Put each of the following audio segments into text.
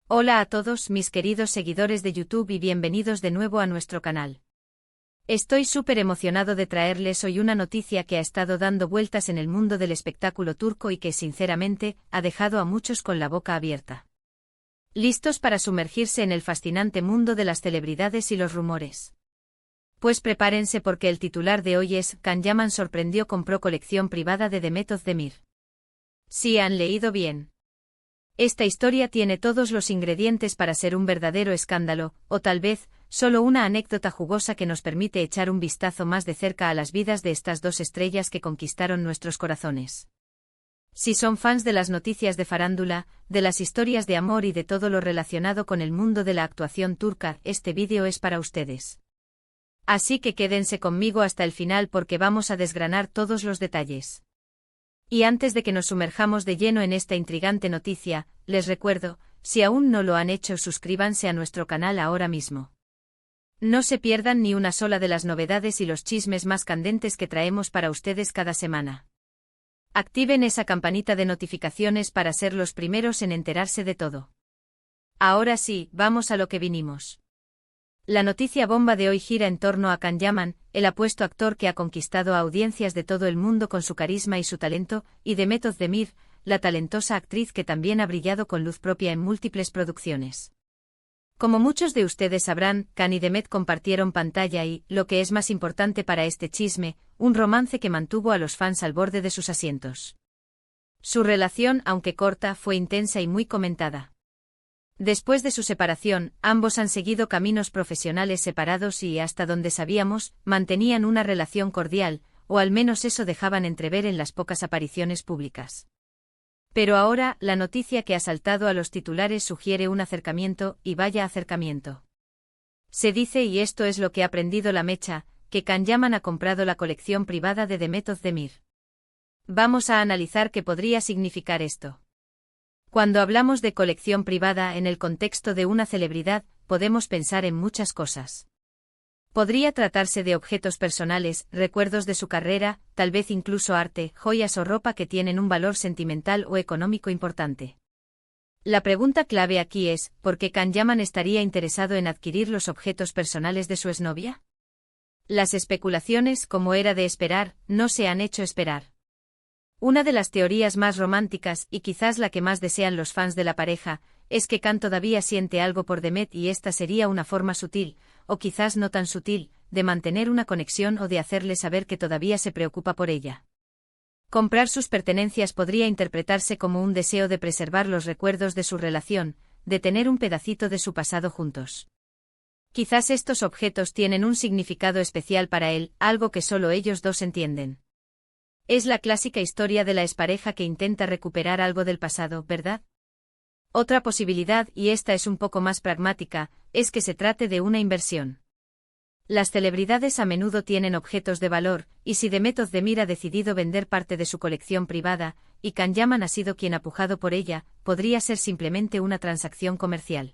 Hola a todos mis queridos seguidores de YouTube y bienvenidos de nuevo a nuestro canal. Estoy súper emocionado de traerles hoy una noticia que ha estado dando vueltas en el mundo del espectáculo turco y que sinceramente ha dejado a muchos con la boca abierta. ¿Listos para sumergirse en el fascinante mundo de las celebridades y los rumores? Pues prepárense porque el titular de hoy es: Can Yaman compró colección privada de Demet Özdemir. Sí, han leído bien. Esta historia tiene todos los ingredientes para ser un verdadero escándalo, o tal vez, solo una anécdota jugosa que nos permite echar un vistazo más de cerca a las vidas de estas dos estrellas que conquistaron nuestros corazones. Si son fans de las noticias de farándula, de las historias de amor y de todo lo relacionado con el mundo de la actuación turca, este vídeo es para ustedes. Así que quédense conmigo hasta el final porque vamos a desgranar todos los detalles. Y antes de que nos sumerjamos de lleno en esta intrigante noticia, les recuerdo, si aún no lo han hecho, suscríbanse a nuestro canal ahora mismo. No se pierdan ni una sola de las novedades y los chismes más candentes que traemos para ustedes cada semana. Activen esa campanita de notificaciones para ser los primeros en enterarse de todo. Ahora sí, vamos a lo que vinimos. La noticia bomba de hoy gira en torno a Can Yaman, el apuesto actor que ha conquistado a audiencias de todo el mundo con su carisma y su talento, y Demet Özdemir, la talentosa actriz que también ha brillado con luz propia en múltiples producciones. Como muchos de ustedes sabrán, Can y Demet compartieron pantalla y, lo que es más importante para este chisme, un romance que mantuvo a los fans al borde de sus asientos. Su relación, aunque corta, fue intensa y muy comentada. Después de su separación, ambos han seguido caminos profesionales separados y, hasta donde sabíamos, mantenían una relación cordial, o al menos eso dejaban entrever en las pocas apariciones públicas. Pero ahora, la noticia que ha saltado a los titulares sugiere un acercamiento, y vaya acercamiento. Se dice, y esto es lo que ha prendido la mecha, que Can Yaman ha comprado la colección privada de Demet Özdemir. Vamos a analizar qué podría significar esto. Cuando hablamos de colección privada en el contexto de una celebridad, podemos pensar en muchas cosas. Podría tratarse de objetos personales, recuerdos de su carrera, tal vez incluso arte, joyas o ropa que tienen un valor sentimental o económico importante. La pregunta clave aquí es, ¿por qué Can Yaman estaría interesado en adquirir los objetos personales de su exnovia? Las especulaciones, como era de esperar, no se han hecho esperar. Una de las teorías más románticas, y quizás la que más desean los fans de la pareja, es que Can todavía siente algo por Demet y esta sería una forma sutil, o quizás no tan sutil, de mantener una conexión o de hacerle saber que todavía se preocupa por ella. Comprar sus pertenencias podría interpretarse como un deseo de preservar los recuerdos de su relación, de tener un pedacito de su pasado juntos. Quizás estos objetos tienen un significado especial para él, algo que solo ellos dos entienden. Es la clásica historia de la expareja que intenta recuperar algo del pasado, ¿verdad? Otra posibilidad, y esta es un poco más pragmática, es que se trate de una inversión. Las celebridades a menudo tienen objetos de valor, y si Demet Özdemir ha decidido vender parte de su colección privada, y Can Yaman ha sido quien ha pujado por ella, podría ser simplemente una transacción comercial.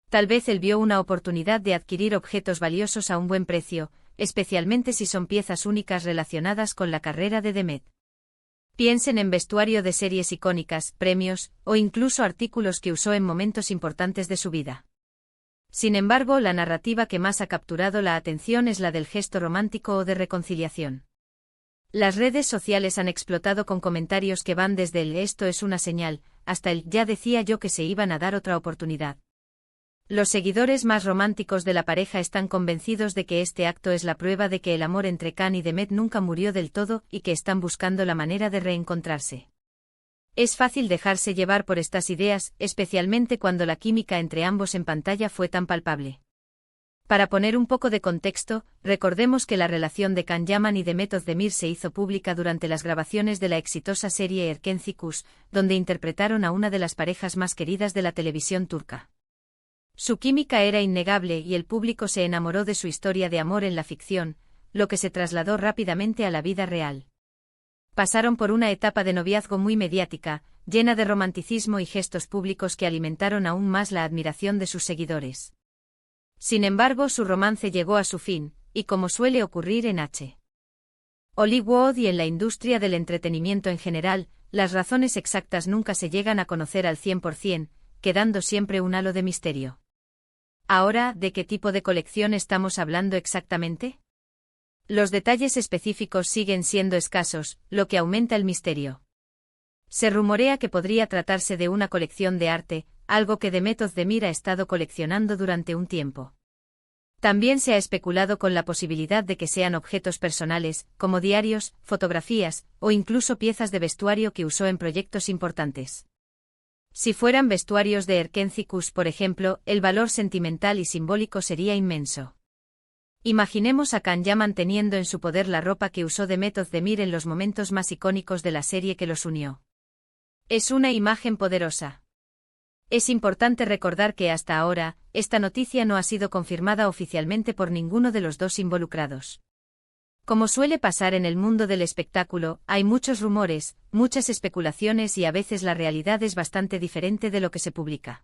Tal vez él vio una oportunidad de adquirir objetos valiosos a un buen precio, especialmente si son piezas únicas relacionadas con la carrera de Demet. Piensen en vestuario de series icónicas, premios, o incluso artículos que usó en momentos importantes de su vida. Sin embargo, la narrativa que más ha capturado la atención es la del gesto romántico o de reconciliación. Las redes sociales han explotado con comentarios que van desde el "esto es una señal", hasta el "ya decía yo que se iban a dar otra oportunidad". Los seguidores más románticos de la pareja están convencidos de que este acto es la prueba de que el amor entre Can y Demet nunca murió del todo y que están buscando la manera de reencontrarse. Es fácil dejarse llevar por estas ideas, especialmente cuando la química entre ambos en pantalla fue tan palpable. Para poner un poco de contexto, recordemos que la relación de Can Yaman y Demet Özdemir se hizo pública durante las grabaciones de la exitosa serie Erkenci, donde interpretaron a una de las parejas más queridas de la televisión turca. Su química era innegable y el público se enamoró de su historia de amor en la ficción, lo que se trasladó rápidamente a la vida real. Pasaron por una etapa de noviazgo muy mediática, llena de romanticismo y gestos públicos que alimentaron aún más la admiración de sus seguidores. Sin embargo, su romance llegó a su fin, y como suele ocurrir en Hollywood y en la industria del entretenimiento en general, las razones exactas nunca se llegan a conocer al 100%, quedando siempre un halo de misterio. Ahora, ¿de qué tipo de colección estamos hablando exactamente? Los detalles específicos siguen siendo escasos, lo que aumenta el misterio. Se rumorea que podría tratarse de una colección de arte, algo que Demet Özdemir ha estado coleccionando durante un tiempo. También se ha especulado con la posibilidad de que sean objetos personales, como diarios, fotografías, o incluso piezas de vestuario que usó en proyectos importantes. Si fueran vestuarios de Erkenci Kuş, por ejemplo, el valor sentimental y simbólico sería inmenso. Imaginemos a Can Yaman teniendo en su poder la ropa que usó Demet Özdemir en los momentos más icónicos de la serie que los unió. Es una imagen poderosa. Es importante recordar que hasta ahora, esta noticia no ha sido confirmada oficialmente por ninguno de los dos involucrados. Como suele pasar en el mundo del espectáculo, hay muchos rumores, muchas especulaciones y a veces la realidad es bastante diferente de lo que se publica.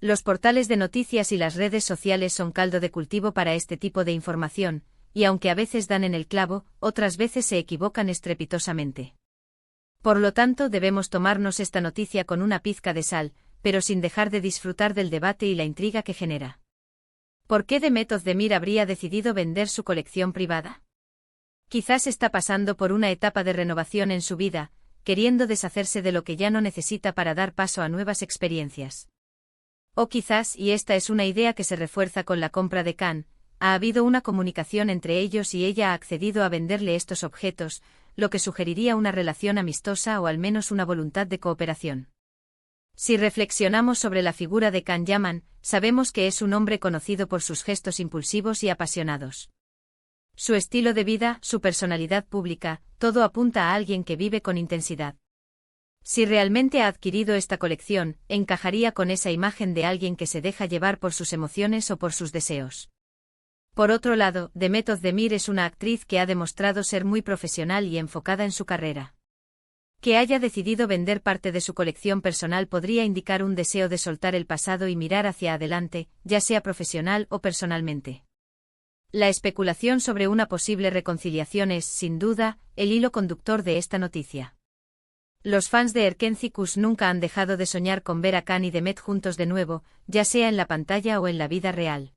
Los portales de noticias y las redes sociales son caldo de cultivo para este tipo de información, y aunque a veces dan en el clavo, otras veces se equivocan estrepitosamente. Por lo tanto, debemos tomarnos esta noticia con una pizca de sal, pero sin dejar de disfrutar del debate y la intriga que genera. ¿Por qué Demet Özdemir habría decidido vender su colección privada? Quizás está pasando por una etapa de renovación en su vida, queriendo deshacerse de lo que ya no necesita para dar paso a nuevas experiencias. O quizás, y esta es una idea que se refuerza con la compra de Can, ha habido una comunicación entre ellos y ella ha accedido a venderle estos objetos, lo que sugeriría una relación amistosa o al menos una voluntad de cooperación. Si reflexionamos sobre la figura de Can Yaman, sabemos que es un hombre conocido por sus gestos impulsivos y apasionados. Su estilo de vida, su personalidad pública, todo apunta a alguien que vive con intensidad. Si realmente ha adquirido esta colección, encajaría con esa imagen de alguien que se deja llevar por sus emociones o por sus deseos. Por otro lado, Demet Özdemir es una actriz que ha demostrado ser muy profesional y enfocada en su carrera. Que haya decidido vender parte de su colección personal podría indicar un deseo de soltar el pasado y mirar hacia adelante, ya sea profesional o personalmente. La especulación sobre una posible reconciliación es, sin duda, el hilo conductor de esta noticia. Los fans de Erkenci Kuş nunca han dejado de soñar con ver a Can y Demet juntos de nuevo, ya sea en la pantalla o en la vida real.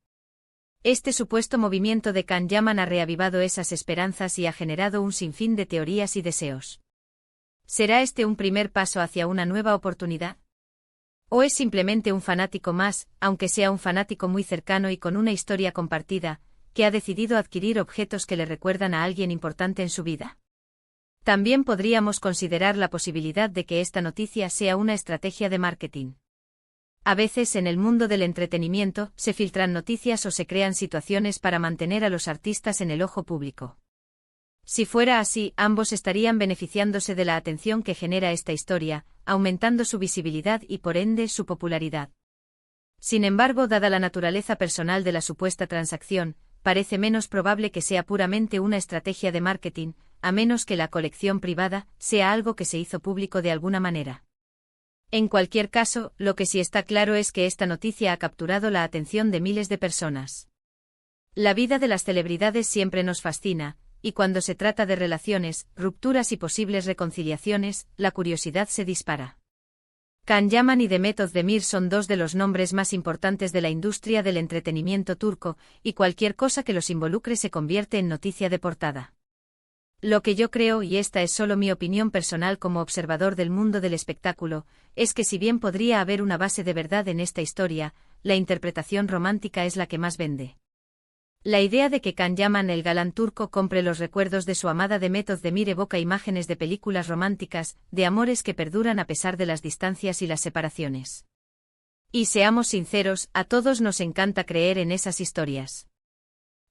Este supuesto movimiento de Can Yaman ha reavivado esas esperanzas y ha generado un sinfín de teorías y deseos. ¿Será este un primer paso hacia una nueva oportunidad? ¿O es simplemente un fanático más, aunque sea un fanático muy cercano y con una historia compartida, que ha decidido adquirir objetos que le recuerdan a alguien importante en su vida? También podríamos considerar la posibilidad de que esta noticia sea una estrategia de marketing. A veces en el mundo del entretenimiento se filtran noticias o se crean situaciones para mantener a los artistas en el ojo público. Si fuera así, ambos estarían beneficiándose de la atención que genera esta historia, aumentando su visibilidad y por ende su popularidad. Sin embargo, dada la naturaleza personal de la supuesta transacción, parece menos probable que sea puramente una estrategia de marketing, a menos que la colección privada sea algo que se hizo público de alguna manera. En cualquier caso, lo que sí está claro es que esta noticia ha capturado la atención de miles de personas. La vida de las celebridades siempre nos fascina, y cuando se trata de relaciones, rupturas y posibles reconciliaciones, la curiosidad se dispara. Can Yaman y Demet Özdemir son dos de los nombres más importantes de la industria del entretenimiento turco, y cualquier cosa que los involucre se convierte en noticia de portada. Lo que yo creo, y esta es solo mi opinión personal como observador del mundo del espectáculo, es que si bien podría haber una base de verdad en esta historia, la interpretación romántica es la que más vende. La idea de que Can Yaman, el galán turco, compre los recuerdos de su amada Demet Özdemir evoca imágenes de películas románticas, de amores que perduran a pesar de las distancias y las separaciones. Y seamos sinceros, a todos nos encanta creer en esas historias.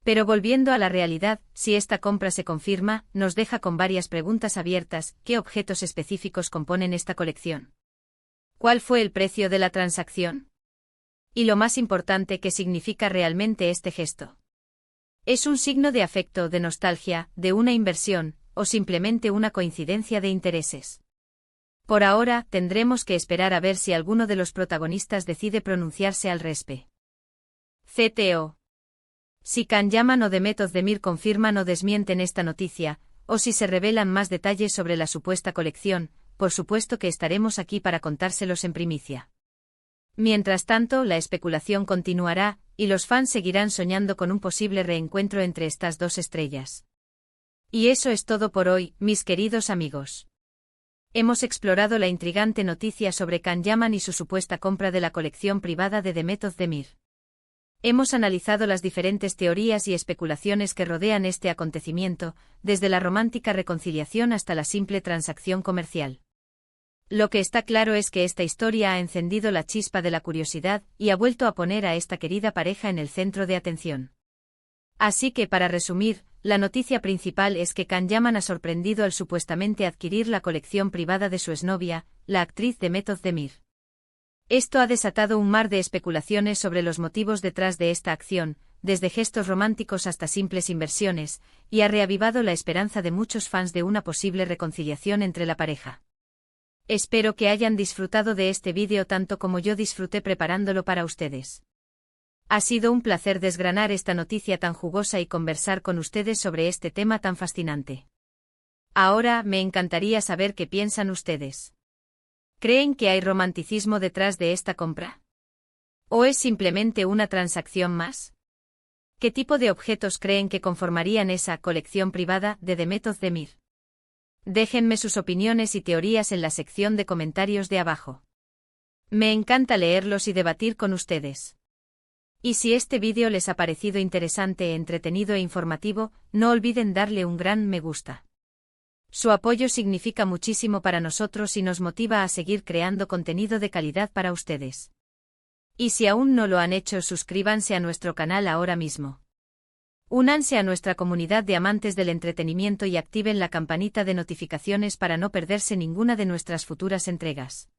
Pero volviendo a la realidad, si esta compra se confirma, nos deja con varias preguntas abiertas. ¿Qué objetos específicos componen esta colección? ¿Cuál fue el precio de la transacción? Y lo más importante, ¿qué significa realmente este gesto? ¿Es un signo de afecto, de nostalgia, de una inversión, o simplemente una coincidencia de intereses? Por ahora, tendremos que esperar a ver si alguno de los protagonistas decide pronunciarse al respecto. CTO. Si Can Yaman o Demet Özdemir confirman o desmienten esta noticia, o si se revelan más detalles sobre la supuesta colección, por supuesto que estaremos aquí para contárselos en primicia. Mientras tanto, la especulación continuará, y los fans seguirán soñando con un posible reencuentro entre estas dos estrellas. Y eso es todo por hoy, mis queridos amigos. Hemos explorado la intrigante noticia sobre Can Yaman y su supuesta compra de la colección privada de Demet Özdemir. Hemos analizado las diferentes teorías y especulaciones que rodean este acontecimiento, desde la romántica reconciliación hasta la simple transacción comercial. Lo que está claro es que esta historia ha encendido la chispa de la curiosidad y ha vuelto a poner a esta querida pareja en el centro de atención. Así que, para resumir, la noticia principal es que Can Yaman ha sorprendido al supuestamente adquirir la colección privada de su exnovia, la actriz Demet Özdemir. Esto ha desatado un mar de especulaciones sobre los motivos detrás de esta acción, desde gestos románticos hasta simples inversiones, y ha reavivado la esperanza de muchos fans de una posible reconciliación entre la pareja. Espero que hayan disfrutado de este vídeo tanto como yo disfruté preparándolo para ustedes. Ha sido un placer desgranar esta noticia tan jugosa y conversar con ustedes sobre este tema tan fascinante. Ahora, me encantaría saber qué piensan ustedes. ¿Creen que hay romanticismo detrás de esta compra? ¿O es simplemente una transacción más? ¿Qué tipo de objetos creen que conformarían esa colección privada de Demet Özdemir? Déjenme sus opiniones y teorías en la sección de comentarios de abajo. Me encanta leerlos y debatir con ustedes. Y si este vídeo les ha parecido interesante, entretenido e informativo, no olviden darle un gran me gusta. Su apoyo significa muchísimo para nosotros y nos motiva a seguir creando contenido de calidad para ustedes. Y si aún no lo han hecho, suscríbanse a nuestro canal ahora mismo. Únanse a nuestra comunidad de amantes del entretenimiento y activen la campanita de notificaciones para no perderse ninguna de nuestras futuras entregas.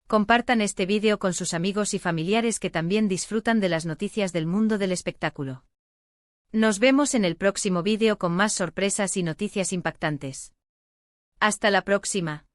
Compartan este vídeo con sus amigos y familiares que también disfrutan de las noticias del mundo del espectáculo. Nos vemos en el próximo vídeo con más sorpresas y noticias impactantes. Hasta la próxima.